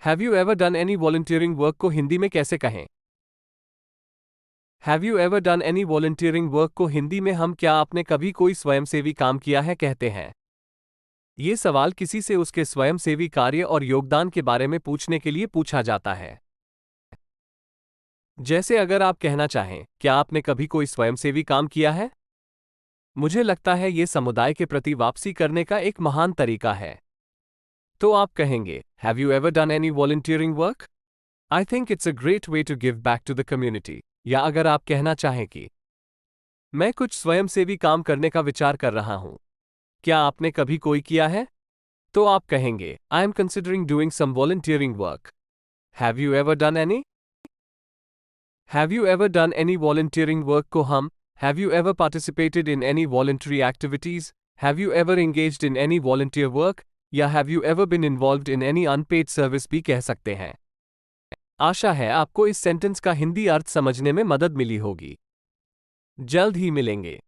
Have you ever done any volunteering work को हिंदी में कैसे कहें? Have you ever done any volunteering work को हिंदी में हम क्या आपने कभी कोई स्वयंसेवी काम किया है कहते हैं। ये सवाल किसी से उसके स्वयंसेवी कार्य और योगदान के बारे में पूछने के लिए पूछा जाता है। जैसे अगर आप कहना चाहें, क्या आपने कभी कोई स्वयंसेवी काम किया है? मुझे लगता है ये समुदाय के प्रति वापसी करने का एक महान तरीका है। तो आप कहेंगे, have you ever done any volunteering work? I think it's a great way to give back to the community. या अगर आप कहना चाहें कि मैं कुछ स्वयंसेवी काम करने का विचार कर रहा हूं, क्या आपने कभी कोई किया है? तो आप कहेंगे, I am considering doing some volunteering work. Have you ever done any? Have you ever done any volunteering work को हम have you ever participated in any voluntary activities, have you ever engaged in any volunteer work या have you ever been involved in any unpaid service भी कह सकते हैं। आशा है आपको इस सेंटेंस का हिंदी अर्थ समझने में मदद मिली होगी। जल्द ही मिलेंगे।